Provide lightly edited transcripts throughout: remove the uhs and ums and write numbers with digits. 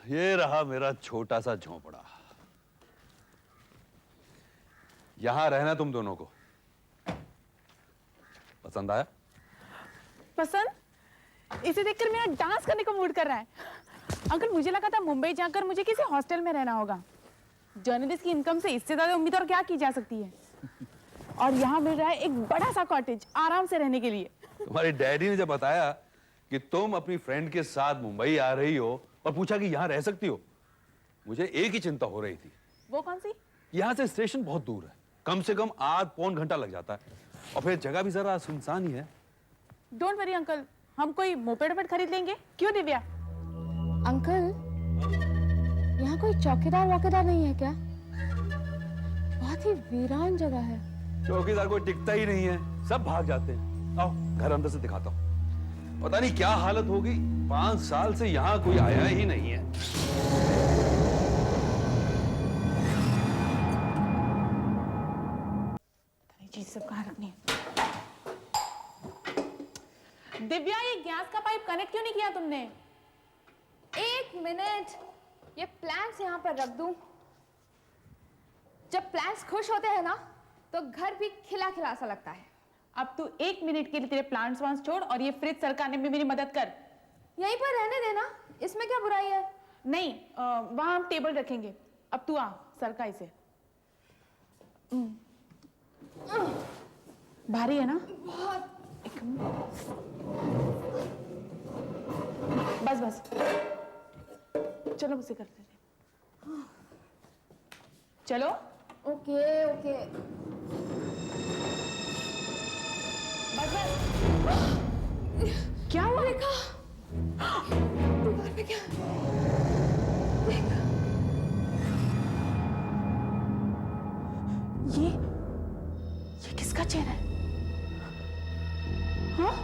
ये रहा मेरा छोटा सा झोंपड़ा। यहां रहना तुम दोनों को पसंद आया? पसंद? इसे देखकर मेरा डांस करने का मूड कर रहा है। अंकल, मुझे लगा था मुंबई जाकर मुझे किसी हॉस्टल में रहना होगा। जर्नलिस्ट की इनकम से इससे ज्यादा उम्मीद और क्या की जा सकती है। और यहाँ मिल रहा है एक बड़ा सा कॉटेज आराम से रहने के लिए। तुम्हारे डैडी ने जब बताया कि तुम अपनी फ्रेंड के साथ मुंबई आ रही हो और पूछा कि यहाँ रह सकती हो, मुझे एक ही चिंता हो रही थी। वो कौन सी? यहाँ से स्टेशन बहुत दूर है, कम से कम आध पौन घंटा लग जाता है, और फिर जगह भी जरा सुनसान ही है। डोंट वरी अंकल, हम कोई मोपेड वोपेड खरीद लेंगे। क्यों दिव्या? अंकल, यहाँ कोई चौकीदार वौकीदार नहीं है क्या? बहुत ही वीरान जगह है। चौकीदार कोई टिकता ही नहीं है, सब भाग जाते हैं। आओ घर अंदर से दिखाता हूँ। पता नहीं क्या हालत होगी, 5 साल से यहाँ कोई आया ही नहीं है। चीज सब कहाँ रखनी है? दिव्या, ये गैस का पाइप कनेक्ट क्यों नहीं किया तुमने? 1 मिनट, ये प्लांट्स यहाँ पर रख दूं। जब प्लांट्स खुश होते हैं ना, तो घर भी खिला खिला सा लगता है। अब तू 1 मिनट के लिए तेरे प्लांट्स वांट्स छोड़ और ये फ्रिज सरकाने में मेरी मदद कर। यहीं पर रहने देना, इसमें क्या बुराई है? नहीं, वहां हम टेबल रखेंगे। अब तू आ, सरका इसे। भारी है ना? बहुत। बस बस, चलो मुझसे करते हैं। चलो। Okay okay. बस बस। क्या हुआ? देखा दीवार पे क्या? देख, ये किसका चेहरा है? हाँ?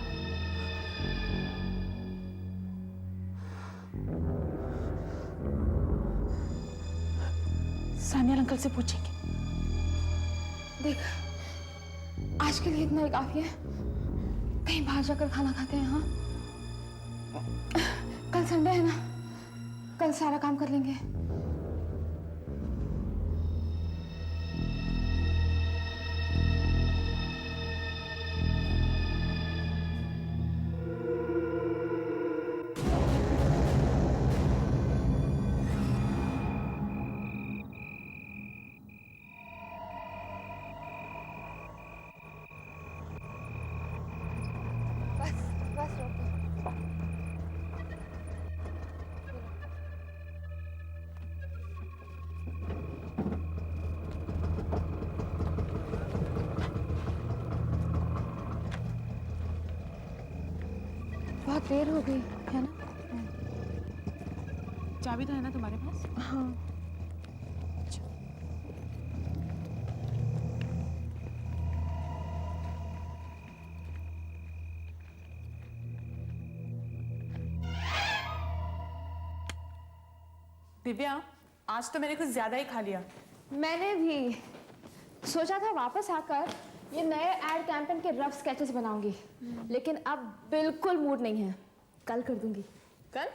सानिया अंकल से पूछेंगे। देख, आज के लिए इतना ही काफी है। कहीं बाहर जाकर खाना खाते हैं। हाँ, कल संडे है ना, कल सारा काम कर लेंगे। बस रोको। बहुत देर हो गई है ना? चाबी तो है ना तुम्हारे पास? हाँ। दिव्या, आज तो मैंने कुछ ज्यादा ही खा लिया। मैंने भी सोचा था वापस आकर ये नए एड कैंपेन के रफ स्केचेस बनाऊंगी, लेकिन अब बिल्कुल मूड नहीं है। कल कर दूंगी। कल?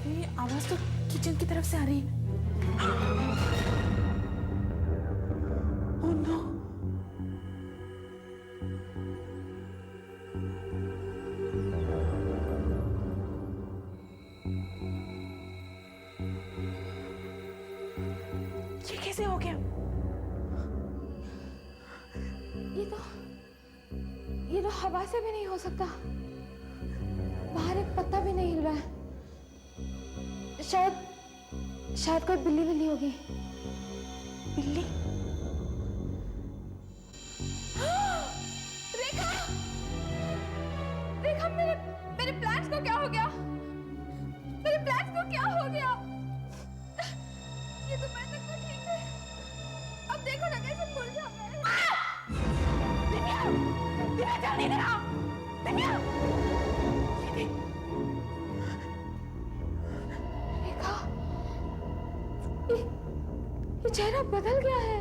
ये आवाज तो किचन की तरफ से आ रही है। Oh no! ये कैसे हो गया? ये तो हवा से भी नहीं हो सकता। बाहर एक पत्ता भी नहीं हिल रहा है। शायद कोई बिल्ली होगी। बिल्ली? रेखा! रेखा, मेरे प्लांट्स को क्या हो गया? मेरे प्लांट्स को क्या हो गया? ये तो मैं तक तो ठीक है। अब देखो ना कैसे फूल जा रहा है। दिव्या, जल्दी इधर आओ। दिव्या! रेखा, चेहरा बदल गया है।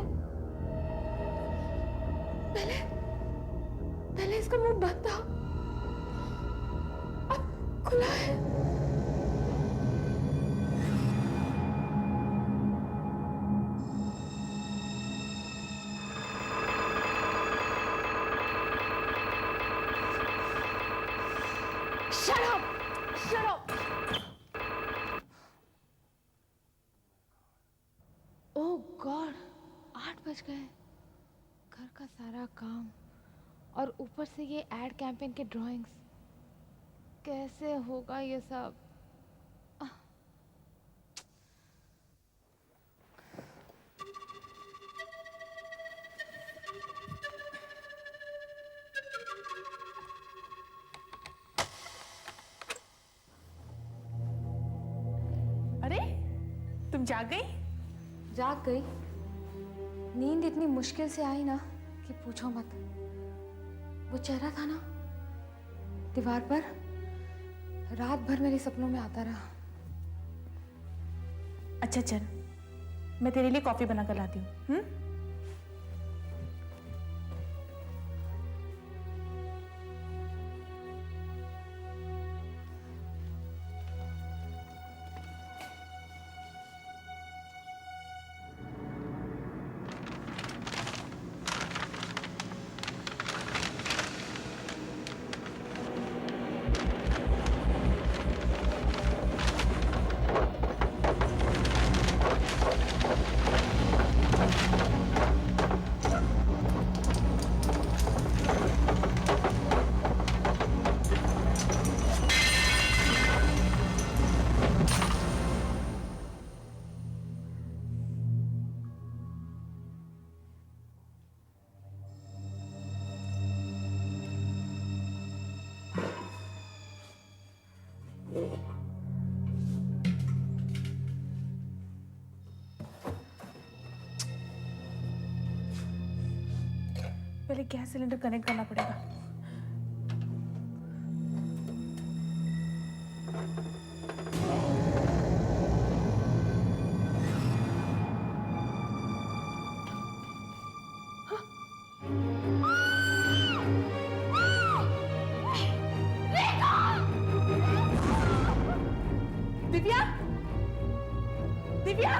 पहले पहले इसका मुंह बंद था, अब खुला है। Shut up! Shut up! Oh God! 8 बज गए। घर का सारा काम और ऊपर से ये एड कैंपेन के ड्राइंग्स, कैसे होगा ये सब? अरे तुम जाग गई? जाग गई। नींद इतनी मुश्किल से आई ना कि पूछो मत। वो चेहरा था ना दीवार पर, रात भर मेरे सपनों में आता रहा। अच्छा चल, मैं तेरे लिए कॉफी बना कर लाती हूँ। पहले गैस सिलेंडर कनेक्ट करना पड़ेगा। दिव्या, दिव्या,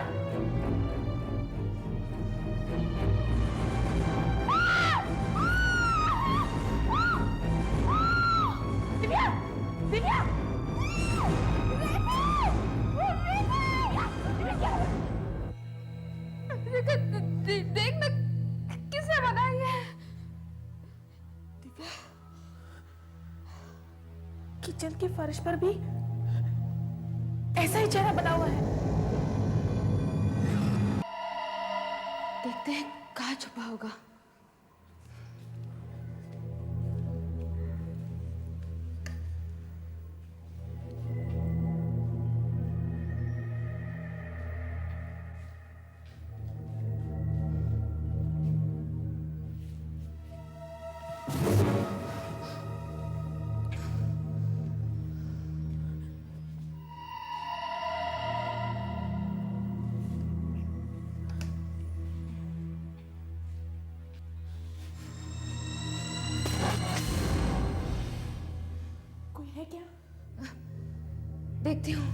दिव्या, दिव्या, देख ना किसने बनाई है। दिव्या, किचन के फर्श पर भी ऐसा ही चेहरा बना हुआ है। देखते हैं कहाँ छुपा होगा। कोई है क्या? देखती हूँ।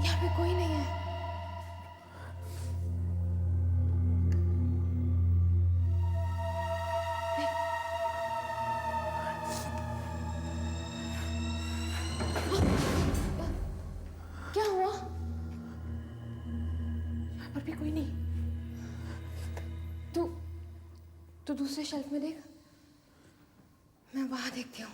यहाँ पे कोई नहीं है। क्या हुआ? यहाँ पर भी कोई नहीं। तू दूसरे शेल्फ में देख, मैं वहां देखती हूँ।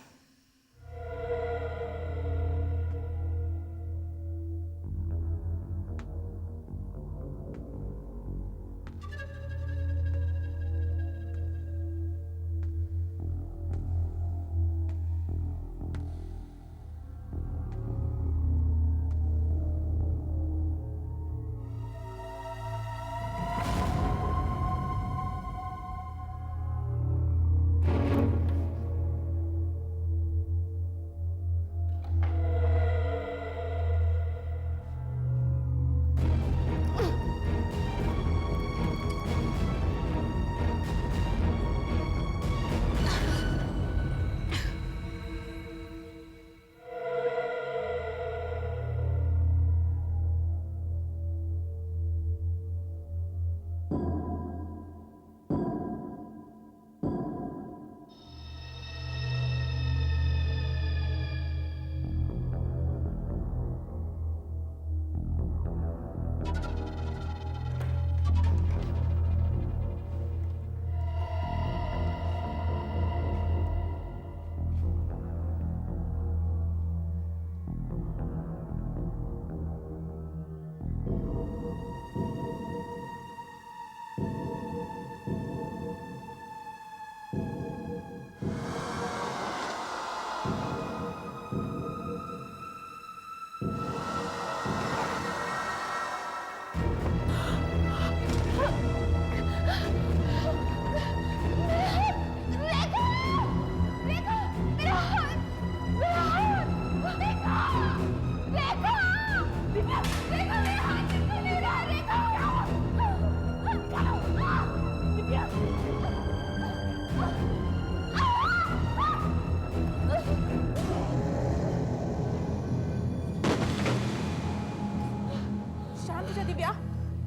जा दिव्या,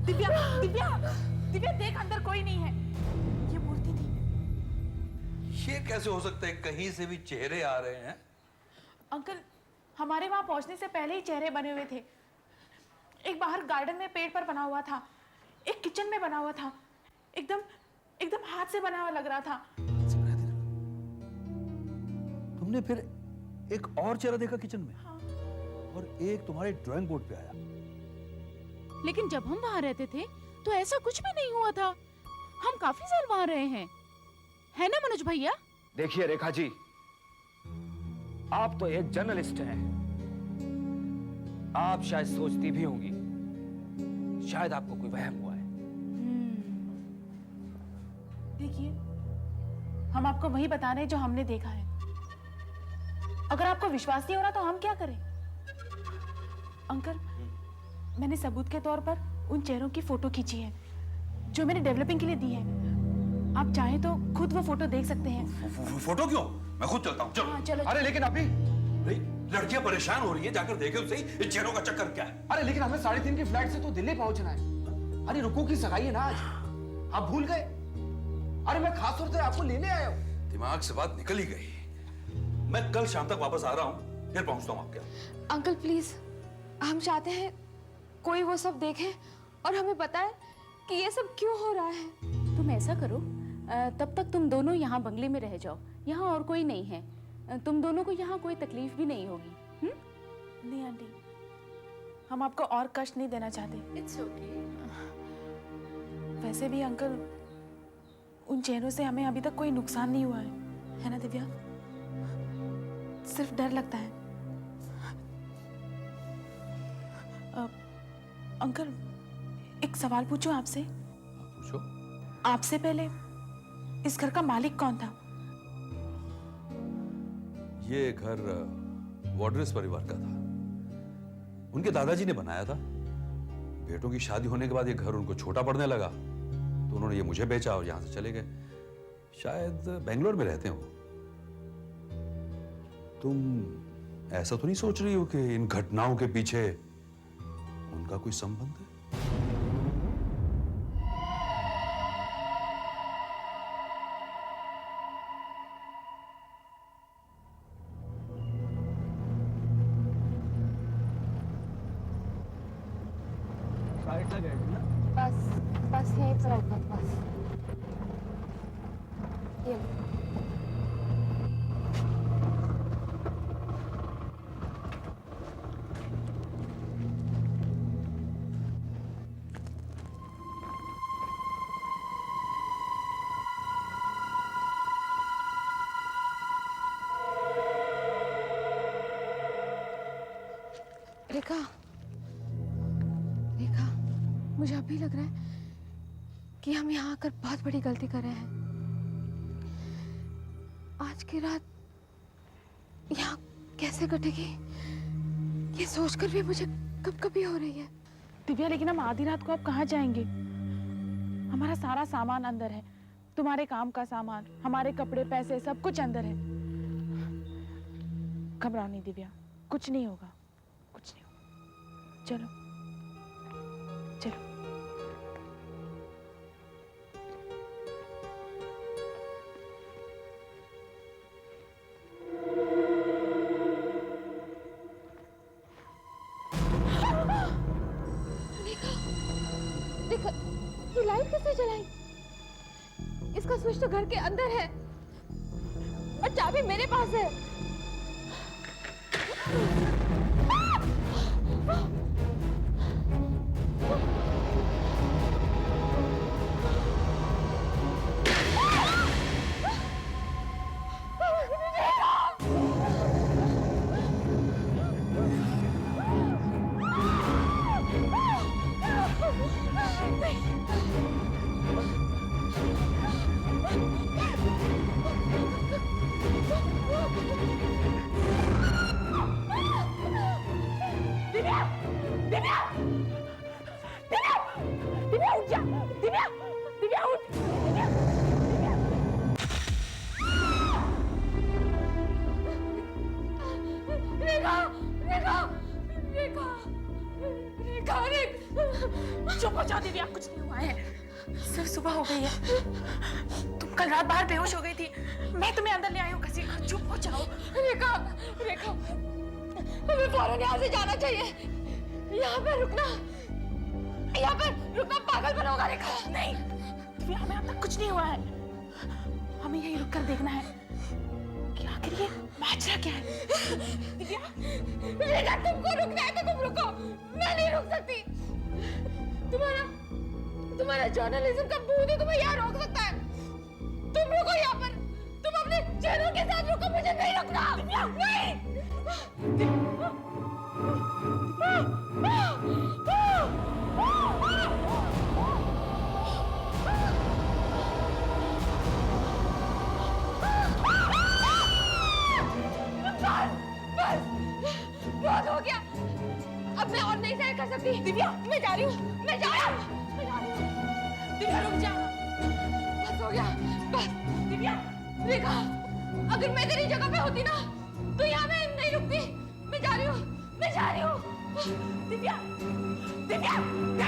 दिव्या, दिव्या, दिव्या देख अंदर कोई नहीं है। ये मूर्ति थी। ये कैसे हो सकता है? कहीं से भी चेहरे आ रहे हैं। अंकल, हमारे वहां पहुंचने से पहले ही चेहरे बने हुए थे। एक बाहर गार्डन में पेड़ पर बना हुआ था, एक किचन में बना हुआ था, एकदम एकदम हाथ से बना हुआ लग रहा था। तुमने फिर एक और चेहरा देखा किचन में? हाँ। और एक तुम्हारे ड्राइंग बोर्ड पे आया। लेकिन जब हम वहाँ रहते थे तो ऐसा कुछ भी नहीं हुआ था। हम काफी साल वहाँ रहे हैं, है ना मनोज भैया? देखिए रेखा जी, आप तो एक जर्नलिस्ट हैं। आप शायद सोचती भी होंगी, शायद आपको कोई वहम हुआ है। देखिए, हम आपको वही बता रहे हैं जो हमने देखा है। अगर आपको विश्वास नहीं हो रहा तो हम क्या करें? अंकल, मैंने सबूत के तौर पर उन चेहरों की फोटो खींची है जो मैंने डेवलपिंग के लिए दी है। आप चाहें तो खुद वो फोटो देख सकते हैं। फोटो क्यों? मैं खुद चलता हूँ। चलो। हाँ, चलो। अरे लेकिन अभी, लड़कियां परेशान हो रही है, जाकर देखे तो सही इस चेहरों का चक्कर क्या है। अरे लेकिन हमें 3:30 की फ्लाइट से तो दिल्ली पहुंचना है। अरे रुको की सगाई है ना आज, आप भूल गए? अरे मैं खास तौर से आपको लेने आया हूँ। दिमाग से बात निकल ही गई। मैं कल शाम तक वापस आ रहा हूँ, फिर पहुंचता हूँ आपके यहाँ। अंकल प्लीज, हम चाहते हैं कोई वो सब देखे और हमें बताए कि ये सब क्यों हो रहा है। तुम ऐसा करो, तब तक तुम दोनों यहाँ बंगले में रह जाओ। यहाँ और कोई नहीं है, तुम दोनों को यहाँ कोई तकलीफ भी नहीं होगी। नहीं आंटी, हम आपको और कष्ट नहीं देना चाहते। It's okay. वैसे भी अंकल, उन चेहरों से हमें अभी तक कोई नुकसान नहीं हुआ है ना दिव्या? सिर्फ डर लगता है। अंकल, एक सवाल पूछूं आपसे? पूछो। आपसे पहले इस घर का मालिक कौन था? ये घर वॉडरेस परिवार का था। उनके दादाजी ने बनाया था। बेटों की शादी होने के बाद ये घर उनको छोटा पड़ने लगा, तो उन्होंने ये मुझे बेचा और यहां से चले गए। शायद बेंगलोर में रहते हो। तुम ऐसा तो नहीं सोच रही हो कि इन घटनाओं के पीछे उनका कोई संबंध है? बस बस यहीं पर रखो बस। ये लो। रेखा, रेखा, मुझे अभी लग रहा है कि हम यहाँ आकर बहुत बड़ी गलती कर रहे हैं। आज की रात यहाँ कैसे कटेगी, ये सोचकर भी मुझे कब-कभी हो रही है। दिव्या, लेकिन हम आधी रात को अब कहाँ जाएंगे? हमारा सारा सामान अंदर है, तुम्हारे काम का सामान, हमारे कपड़े, पैसे, सब कुछ अंदर है। घबराओ नहीं दिव्या, कुछ नहीं होगा, कुछ नहीं होगा। चलो चलो। देखो, ये लाइट किसने जलाई? इसका स्विच तो घर के अंदर है और चाबी मेरे पास है। दिव्या, दिव्या, दिव्या, दिव्या उठ जा, दिव्या, दिव्या उठ, दिव्या, दिव्या। रेखा, रेखा, रेखा, रेखा। रेखा चुप हो जाओ दिव्या, कुछ नहीं हुआ है, सिर्फ सुबह हो गई है। तुम कल रात बाहर बेहोश हो गई थी, मैं तुम्हें अंदर ले आई हूँ घसीट कर। चुप हो जाओ। रेखा, रेखा, हमें फौरन यहाँ से जाना चाहिए। यहाँ पर रुकना पागलपन होगा रेखा। नहीं दिव्या, हमें अब तक कुछ नहीं हुआ है, हमें यहीं रुक कर देखना है कि आखिर ये माजरा क्या है। दिव्या, रेखा, तुमको रुकना है तो तुम रुको, मैं नहीं रुक सकती। तुम्हारा जर्नलिज्म का भूत ही तुम्हें यहाँ रोक सकता है। तुम रुको यहाँ पर, तुम अपने चेहरों के साथ रुको, मुझे नहीं रुकना। दिव्या, नहीं। बहुत हो गया, अब मैं और नहीं सहन कर सकती। दिव्या, मैं जा रही हूँ, मैं जा रही हूँ। दिव्या, रुक जा, बस हो गया, बस। दिव्या, रेखा, अगर मैं तेरी जगह पे होती ना तो यहाँ मैं नहीं रुकती। मैं जा रही हूँ। Divya, Divya, Divya.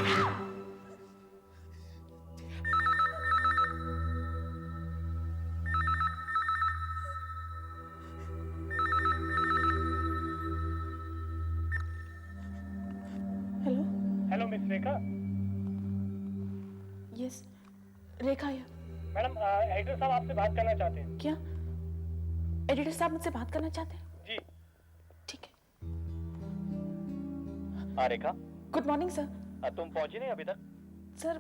Hello. Hello miss Rekha. Yes, Rekha है। मैडम, एडिटर साहब आपसे बात करना चाहते हैं। क्या एडिटर साहब मुझसे बात करना चाहते हैं? जी। ठीक है। हाँ रेखा। Good morning sir. तुम पहुंची नहीं अभी तक? सर,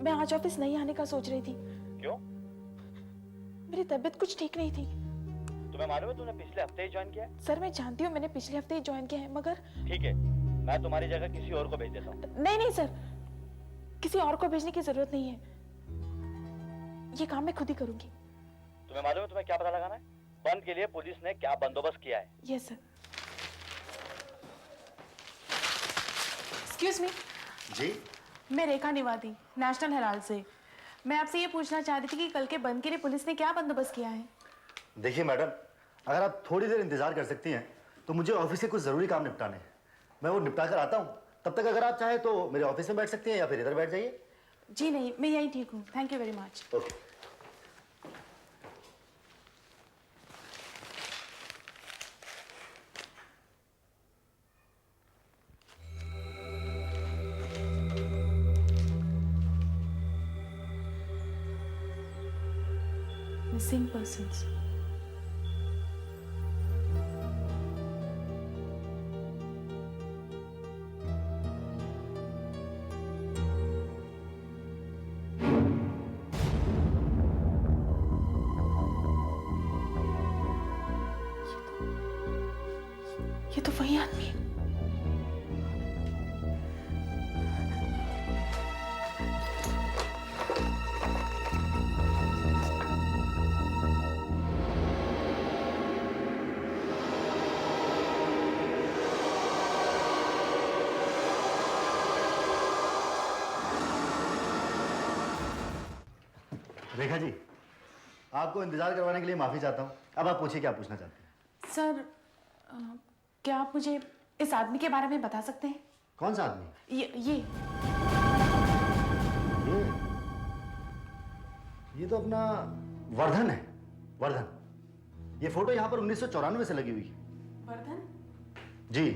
मैं आज ऑफिस नहीं आने का सोच रही थी। क्यों? मेरी तबीयत कुछ ठीक नहीं थी। तुम्हें मालूम है तुमने पिछले हफ्ते ही ज्वाइन किया है? सर, मैं जानती हूँ मैंने पिछले हफ्ते ही ज्वाइन किया है, मगर ठीक है, मैं तुम्हारी जगह किसी और को भेज देता हूँ। नहीं सर, किसी और को भेजने की जरूरत नहीं है, ये काम मैं खुद ही करूंगी। तुम्हें मालूम है तुम्हें क्या पता लगाना है? बंद के लिए पुलिस ने क्या बंदोबस्त किया है? Yes sir. Excuse me. जी, मैं रेखा निवादी, नेशनल हेराल्ड से। मैं आपसे ये पूछना चाहती थी कि कल के बंद के लिए पुलिस ने क्या बंदोबस्त किया है? देखिए मैडम, अगर आप थोड़ी देर इंतजार कर सकती हैं तो मुझे ऑफिस से कुछ ज़रूरी काम निपटाने हैं। मैं वो निपटा कर आता हूँ, तब तक अगर आप चाहें तो मेरे ऑफिस में बैठ सकती हैं या फिर इधर बैठ जाइए। जी नहीं, मैं यहीं ठीक हूँ, thank you very much. Okay. Missing persons. ये तो वही आदमी है। रेखा जी, आपको इंतजार करवाने के लिए माफी चाहता हूँ। अब आप पूछिए क्या पूछना चाहते हैं। सर, क्या आप मुझे इस आदमी के बारे में बता सकते हैं? कौन सा आदमी? ये ये तो अपना वर्धन है। वर्धन, ये फोटो यहाँ पर 1994 से लगी हुई है। वर्धन? जी,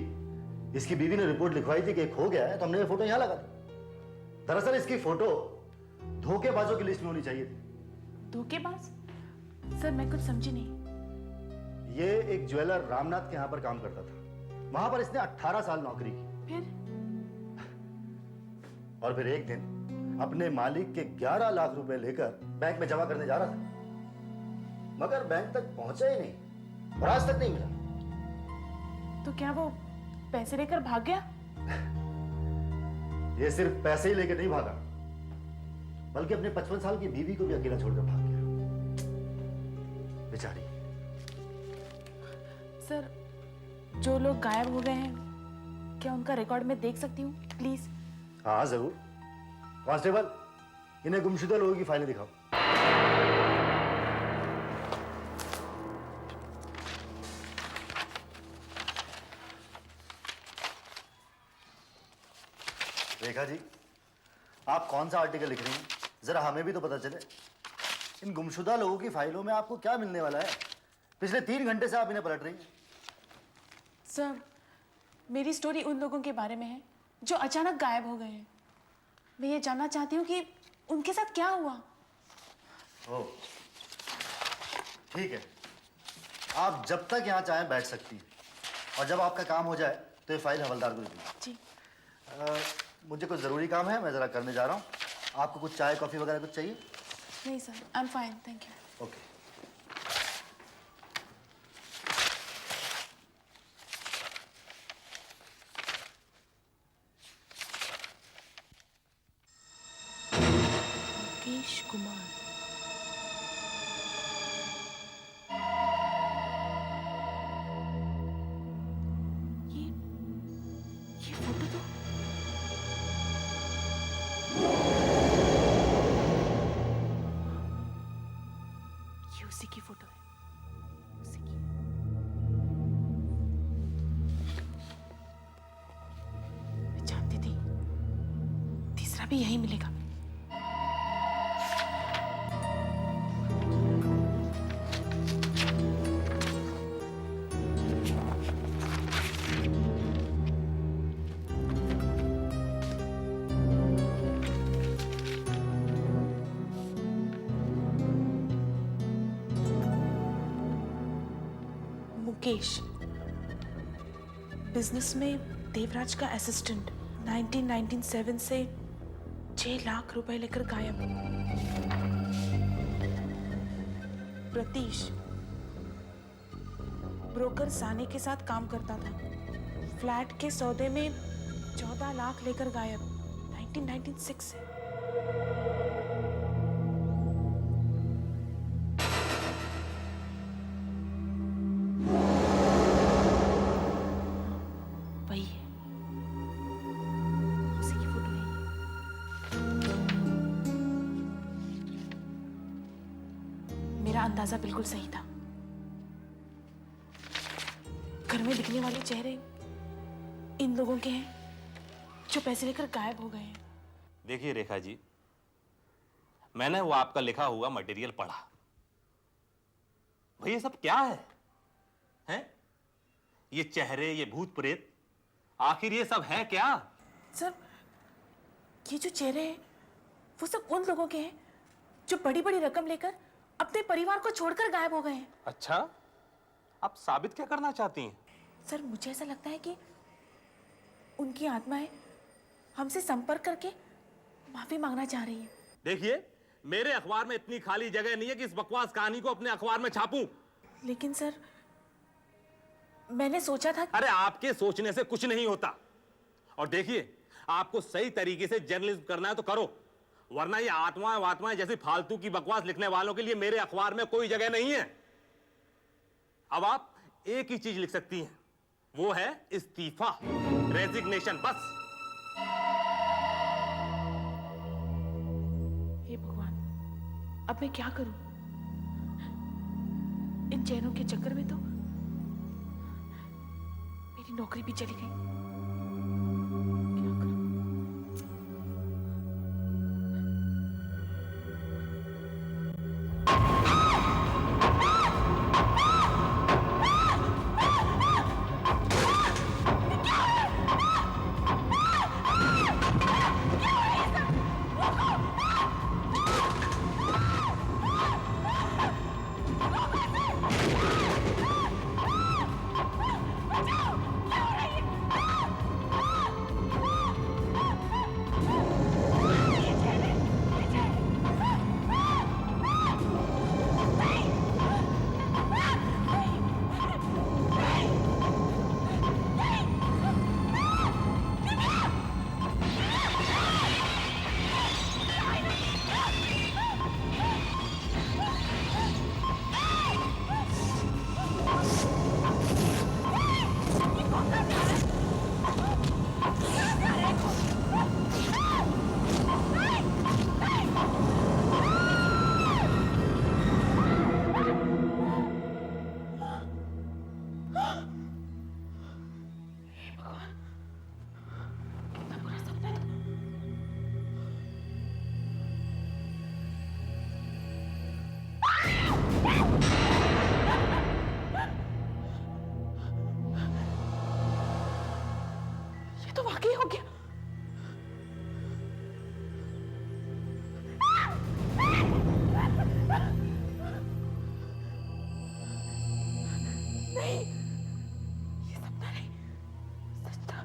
इसकी बीवी ने रिपोर्ट लिखवाई थी कि एक खो गया है, तो हमने ये फोटो यहाँ लगा दी। दरअसल इसकी फोटो धोखेबाजों की लिस्ट में होनी चाहिए थी। धोखेबाज? सर, मैं कुछ समझी नहीं। ये एक ज्वेलर रामनाथ के यहाँ पर काम करता था। वहां पर इसने 18 साल नौकरी की। फिर? और फिर एक दिन अपने मालिक के 11 लाख रुपए लेकर बैंक में जमा करने जा रहा था, मगर बैंक तक पहुंचा ही नहीं और आज तक नहीं मिला। तो क्या वो पैसे लेकर भाग गया? ये सिर्फ पैसे ही लेकर नहीं भागा, बल्कि अपने 55 साल की बीवी को भी अकेला छोड़कर भाग गया। बेचारी। सर, जो लोग गायब हो गए हैं, क्या उनका रिकॉर्ड में देख सकती हूँ प्लीज? हाँ जरूर। कांस्टेबल, इन्हें गुमशुदा लोगों की फाइलें दिखाओ। रेखा जी, आप कौन सा आर्टिकल लिख रही हैं? जरा हमें भी तो पता चले। इन गुमशुदा लोगों की फाइलों में आपको क्या मिलने वाला है? पिछले 3 घंटे से आप इन्हें पलट रही हैं। सर, मेरी स्टोरी उन लोगों के बारे में है जो अचानक गायब हो गए हैं। मैं ये जानना चाहती हूँ कि उनके साथ क्या हुआ। ओह, ठीक है। आप जब तक यहाँ चाहें बैठ सकती हैं, और जब आपका काम हो जाए तो ये फाइल हवलदार को दे दीजिए। जी। मुझे कुछ ज़रूरी काम है, मैं ज़रा करने जा रहा हूँ। आपको कुछ चाय कॉफ़ी वगैरह कुछ चाहिए? नहीं sir, I am fine, thank you. Okay. Mukesh Kumar. ये फोटो तो ये उसी की फोटो है, उसी की। मैं जानती थी तीसरा भी यही मिलेगा। मुकेश, बिजनेस में देवराज का असिस्टेंट, 1997 से 6 लाख रुपए लेकर गायब। प्रतीश, ब्रोकर सानी के साथ काम करता था, फ्लैट के सौदे में 14 लाख लेकर गायब, 1996 से। वही है, उसी की फोटो है ये। मेरा अंदाजा बिल्कुल सही था। घर में दिखने वाले चेहरे इन लोगों के हैं जो पैसे लेकर गायब हो गए हैं। देखिए रेखा जी, मैंने वो आपका लिखा हुआ मटेरियल पढ़ा। भाई ये सब क्या है? हैं? ये चेहरे, ये भूत प्रेत, आखिर ये सब है क्या? सर, ये जो चेहरे हैं वो सब उन लोगों के हैं जो बड़ी बड़ी रकम लेकर अपने परिवार को छोड़कर गायब हो गए हैं। अच्छा, आप साबित क्या करना चाहती हैं? सर, मुझे ऐसा लगता है कि उनकी आत्माएं हमसे संपर्क करके माफी मांगना चाह रही है। देखिए, मेरे अखबार में इतनी खाली जगह नहीं है कि इस बकवास कहानी को अपने अखबार में छापूं। लेकिन सर, मैंने सोचा था। अरे आपके सोचने से कुछ नहीं होता। और देखिए, आपको सही तरीके से जर्नलिज्म करना है तो करो, वरना ये आत्माएं जैसी फालतू की बकवास लिखने वालों के लिए मेरे अखबार में कोई जगह नहीं है। अब आप एक ही चीज लिख सकती हैं, वो है इस्तीफा, रेजिग्नेशन, बस। हे भगवान, अब मैं क्या करूं? इन चैनों के चक्कर में तो मेरी नौकरी भी चली गई। क्या करूं? कितना बुरा सपना था। वाकई हो गया। नहीं, ये सपना नहीं, सच था।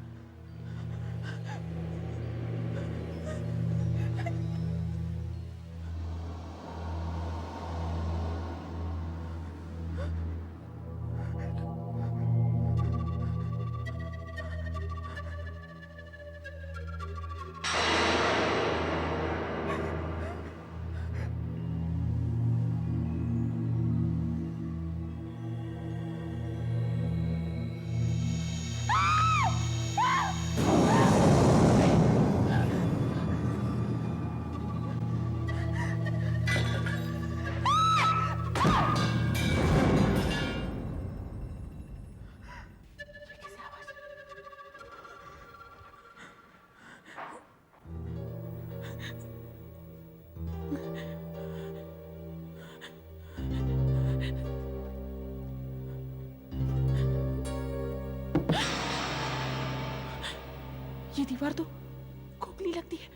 ये दीवार तो खोखली लगती है।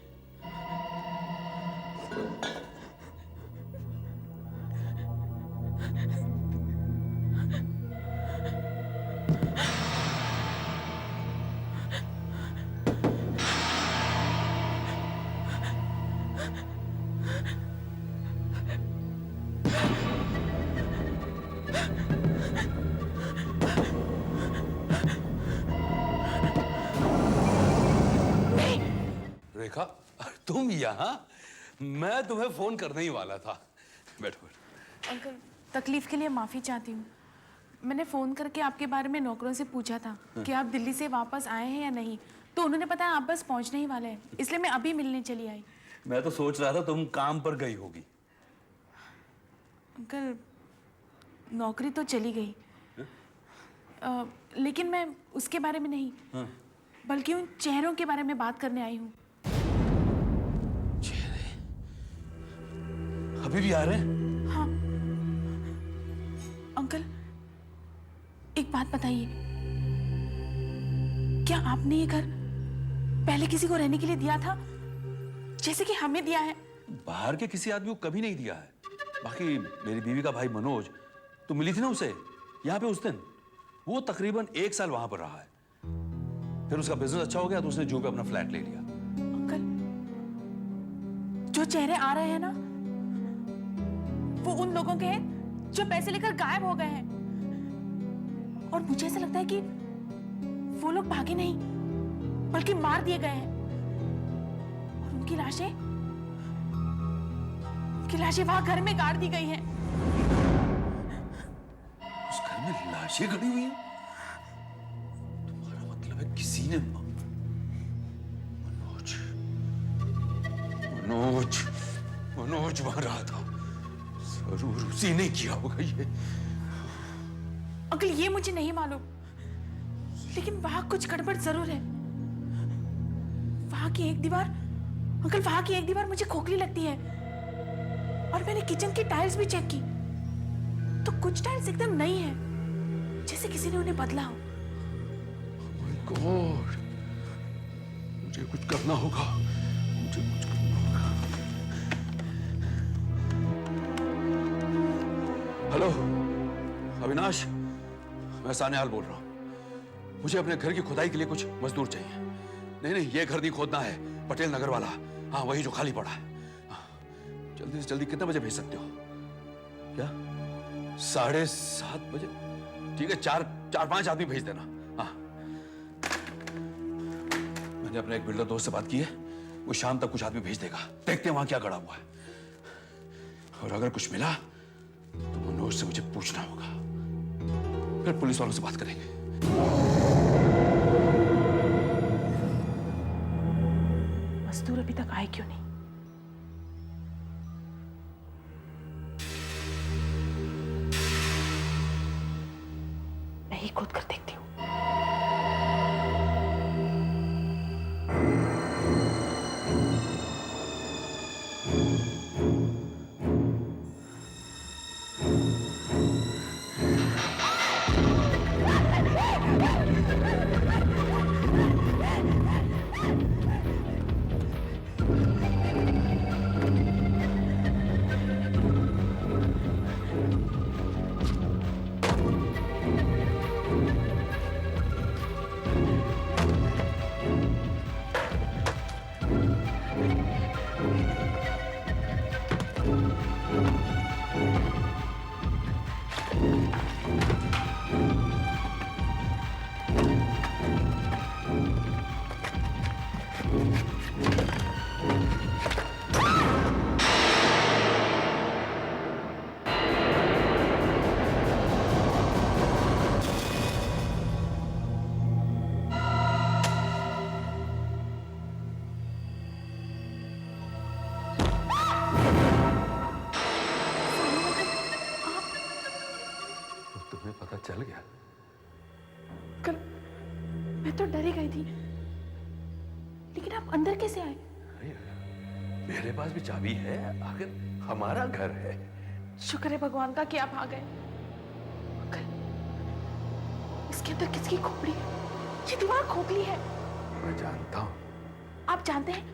रेखा, तुम यहाँ? मैं तुम्हें फोन करने ही वाला था। बैठो बैठो। अंकल, तकलीफ के लिए माफी चाहती हूँ। मैंने फोन करके आपके बारे में नौकरों से पूछा था कि आप दिल्ली से वापस आए हैं या नहीं, तो उन्होंने बताया आप बस पहुंचने ही वाले हैं, इसलिए मैं अभी मिलने चली आई। मैं तो सोच रहा था तुम काम पर गई होगी। अंकल, नौकरी तो चली गई, लेकिन मैं उसके बारे में नहीं, बल्कि उन चेहरों के बारे में बात करने आई हूँ। चेहरे अभी भी आ रहे हैं? हाँ। अंकल, एक बात बताइए, क्या आपने ये घर पहले किसी को रहने के लिए दिया था, जैसे कि हमें दिया है? बाहर के किसी आदमी को कभी नहीं दिया है। बाकी मेरी बीवी का भाई मनोज, तू मिली थी ना उसे यहाँ पे उस दिन, वो तकरीबन 1 साल वहां पर रहा है। फिर उसका बिजनेस अच्छा हो गया तो उसने जू पे अपना फ्लैट ले लिया। अंकल, जो चेहरे आ रहे हैं ना, वो उन लोगों के हैं जो पैसे लेकर गायब हो गए हैं। और मुझे ऐसा लगता है कि वो लोग भागे नहीं, बल्कि मार दिए गए हैं। और उनकी लाशें वहां घर में गाड़ दी गई हैं। उस घर में लाशें गड़ी हुई हैं? तुम्हारा मतलब है किसी ने मनोज वहां रहा था, जरूर उसी ने किया होगा ये। अंकल, ये मुझे नहीं मालूम, लेकिन वहां कुछ गड़बड़ जरूर है। वहां की एक दीवार, अंकल, वहां की एक दीवार मुझे खोखली लगती है। और मैंने किचन की टाइल्स भी चेक की, तो कुछ टाइल्स एकदम नई है, जैसे किसी ने उन्हें बदला हो। My God, मुझे कुछ करना होगा, मुझे कुछ करना होगा। हेलो अविनाश, मैं सान्याल बोल रहा हूँ। मुझे अपने घर की खुदाई के लिए कुछ मजदूर चाहिए। नहीं, ये घर नहीं खोदना है, पटेल नगर वाला। हाँ, वही जो खाली पड़ा है। हाँ, जल्दी से जल्दी कितने बजे भेज सकते हो? क्या 7:30 बजे? ठीक है, 4-5 आदमी भेज देना। हाँ, मैंने अपने एक बिल्डर दोस्त से बात की है, वो शाम तक कुछ आदमी भेज देगा। देखते हैं वहां क्या गड़ा हुआ है, और अगर कुछ मिला तो मनोज से मुझे पूछना होगा, फिर पुलिस वालों से बात करेंगे। मजदूर अभी तक आए क्यों नहीं? मैं ही खोद कर देखती हूँ। मैं तो डरी गई थी, लेकिन आप अंदर कैसे आए? मेरे पास भी चाबी है, आखिर हमारा घर है। शुक्र है भगवान का कि आप आ गए। अंकल, इसके अंदर किसकी खोपड़ी है? ये दीवार खोखली है। मैं जानता हूँ। आप जानते हैं?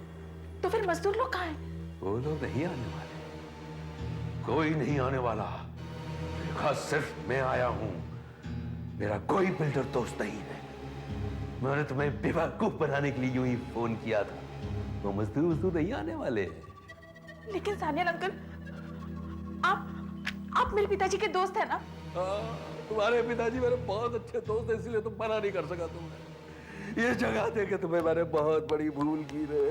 तो फिर मजदूर लोग कहाँ हैं? वो लोग नहीं आने वाले, कोई नहीं आने वाला। रेखा, सिर्फ मैं आया हूँ, मेरा कोई बिल्डर दोस्त नहीं है। मैंने तुम्हें बेवकूफ बनाने के लिए यूं ही फोन किया था। वो मजदूर नहीं आने वाले। लेकिन सानियाल अंकल, आप मेरे पिताजी के दोस्त हैं ना? तुम्हारे पिताजी मेरे बहुत अच्छे दोस्त हैं, इसलिए तुम मना नहीं कर सका। तुमने ये जगह देके तुम्हें मैंने बहुत बड़ी भूल की रे,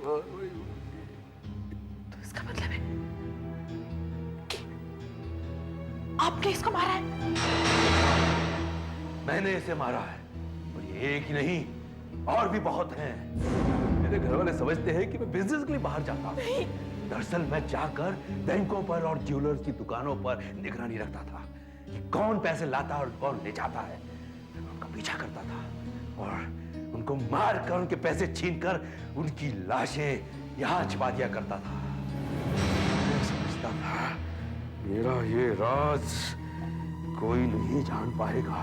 बहुत बड़ी भूल की। तो इसका मतलब है कि आपने इसको मारा है? मैंने इसे मारा है, और ये एक ही नहीं, और भी बहुत हैं। मेरे घर वाले समझते हैं कि मैं बिजनेस के लिए बाहर जाता हूँ। दरअसल मैं जाकर बैंकों पर और ज्वेलर्स की दुकानों पर निगरानी रखता था कि कौन पैसे लाता और कौन ले जाता है। मैं उनका पीछा करता था और उनको मार कर, उनके पैसे छीनकर उनकी लाशें यहाँ छिपा दिया करता था। मैं समझता था मेरा ये राज कोई नहीं जान पाएगा,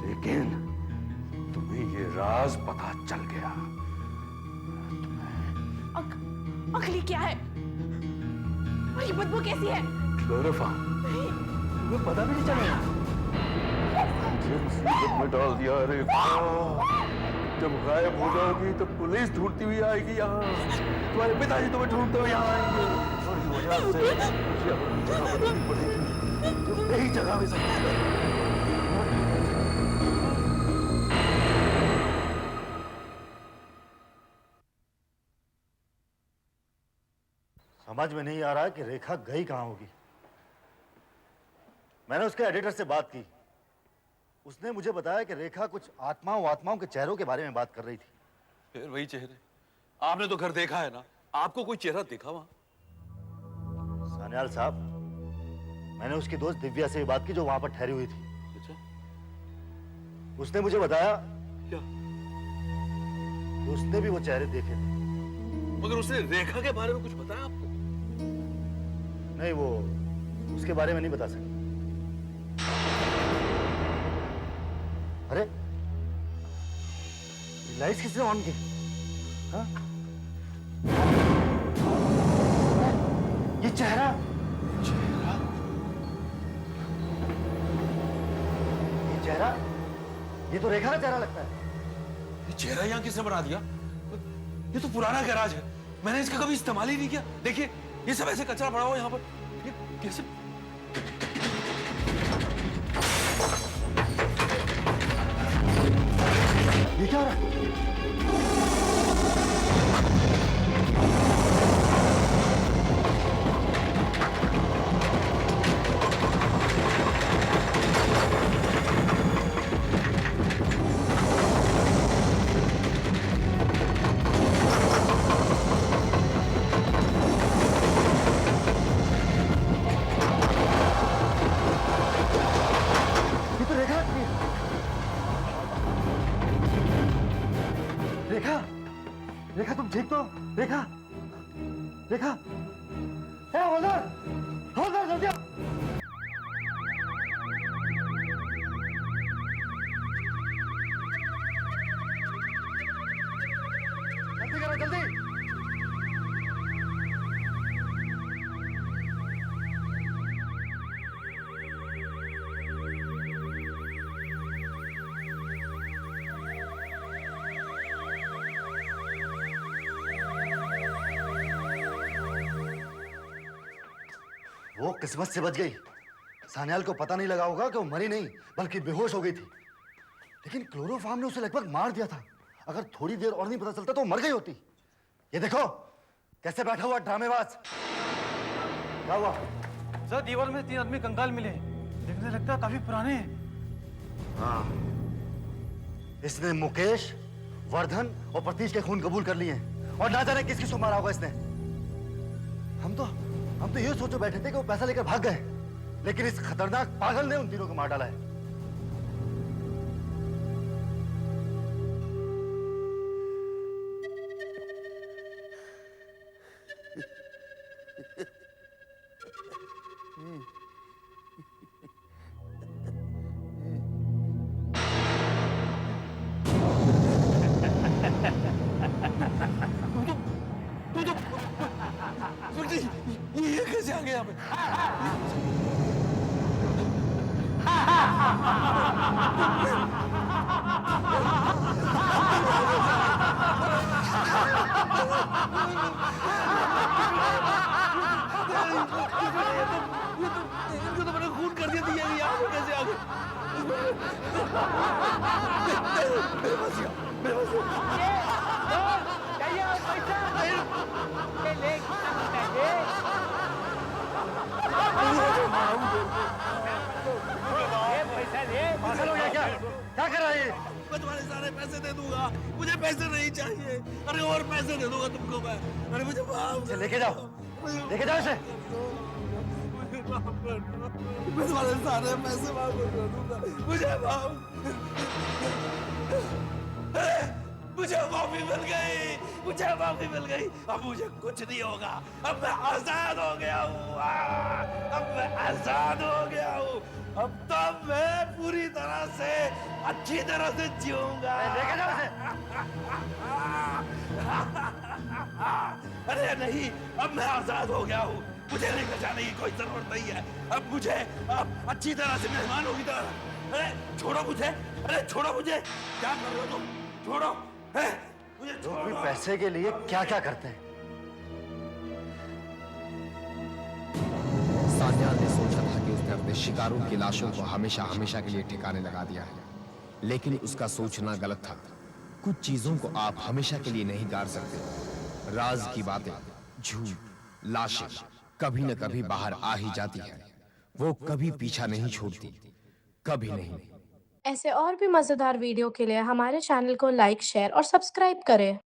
लेकिन तुम्हें ये राज पता चल गया। अगली क्या है? और ये बदबू कैसी है? क्लोरोफॉर्म। तुम्हें पता भी नहीं चला। मुझे मुसीबत में डाल दिया रेखा। जब गायब हो जाओगी तो पुलिस ढूंढती हुई आएगी यहाँ। तुम्हारे पिताजी तुम्हें ढूंढते हुए यहाँ आएंगे, और इस वजह से मुझे अपनी जगह बदलनी पड़ेगी। जो नई जगह में सब समझ में नहीं आ रहा कि रेखा गई कहां होगी। मैंने उसके एडिटर से बात की, उसने मुझे बताया कि रेखा कुछ आत्माओं के चेहरों के बारे में बात कर रही थी। फिर वही चेहरे। आपने तो घर देखा है ना, आपको कोई चेहरा देखा वहां? सान्याल साहब, मैंने उसकी दोस्त दिव्या से भी बात की जो वहां पर ठहरी हुई थी। अच्छा, उसने मुझे बताया क्या? कि उसने भी वो चेहरे देखे थे। मगर उसने रेखा के बारे में कुछ बताया आपको? नहीं, वो उसके बारे में नहीं बता सकी। अरे, लाइट्स किसने ऑन की? हाँ? ये चेहरा ये तो रेखा का चेहरा लगता है। ये चेहरा यहाँ किसने बना दिया? ये तो पुराना गैराज है, मैंने इसका कभी इस्तेमाल ही नहीं किया। देखिए, ये सब ऐसे कचरा पड़ा हुआ यहाँ पर। ये कैसे? ये क्या हो रहा है? रेखा, तुम ठीक तो? रेखा, रेखा, हवलदार, हवलदार जल्दी आओ। जल्दी करो, जल्दी। वो किस्मत से बच गई। सान्याल को पता नहीं लगा होगा कि वो मरी नहीं बल्कि बेहोश हो गई थी, लेकिन क्लोरोफॉर्म ने उसे लगभग मार दिया था। अगर थोड़ी देर और नहीं पता चलता तो वो मर गई होती। ये देखो कैसे बैठा हुआ ड्रामेबाज। क्या हुआ? सर, दीवार में 3 आदमी कंकाल मिले, देखने लगता है काफी पुराने हैं। हाँ, इसने मुकेश, वर्धन और प्रतीश के खून कबूल कर लिए हैं, और ना जाने किस किस को मारा होगा इसने। हम तो ये सोचो बैठे थे कि वो पैसा लेकर भाग गए, लेकिन इस खतरनाक पागल ने उन तीनों को मार डाला है। पागल हो गया क्या? क्या कर रहा है ये? मैं तुम्हारे सारे पैसे दे दूंगा, मुझे पैसे नहीं चाहिए। अरे और पैसे दे दूंगा तुमको मैं। अरे मुझे माफ इसे लेके जाओ, लेके जाओ इसे। मैं तुम्हारे सारे पैसे माफ कर दूंगा, मुझे माफ। मुझे माफी मिल गई, मुझे माफी मिल गई। अब मुझे कुछ नहीं होगा, अब मैं आजाद हो गया हूँ। अब मैं आजाद हो गया हूँ। अब तो मैं पूरी तरह से अच्छी तरह से जीऊंगा। लेके जाओ इसे। अरे नहीं, अब मैं आजाद हो गया हूँ, मुझे लेकर जाने की कोई जरूरत नहीं है। अब मुझे अब अच्छी तरह से मेहमानों की तरह। अरे छोड़ो मुझे, अरे छोड़ो मुझे, क्या कर रहे हो तुम? छोड़ो, मुझे लोग छोड़ो। भी पैसे के लिए क्या क्या करते हैं। सान्याल ने सोचा था कि उसने अपने शिकारों की लाशों को हमेशा हमेशा के लिए ठिकाने लगा दिया है, लेकिन उसका सोचना गलत था। कुछ चीजों को आप हमेशा के लिए नहीं गार सकते। राज की बातें, झूठ, लाशें कभी न कभी बाहर आ ही जाती है। वो कभी पीछा नहीं छोड़ती, कभी नहीं। ऐसे और भी मजेदार वीडियो के लिए हमारे चैनल को लाइक, शेयर और सब्सक्राइब करें।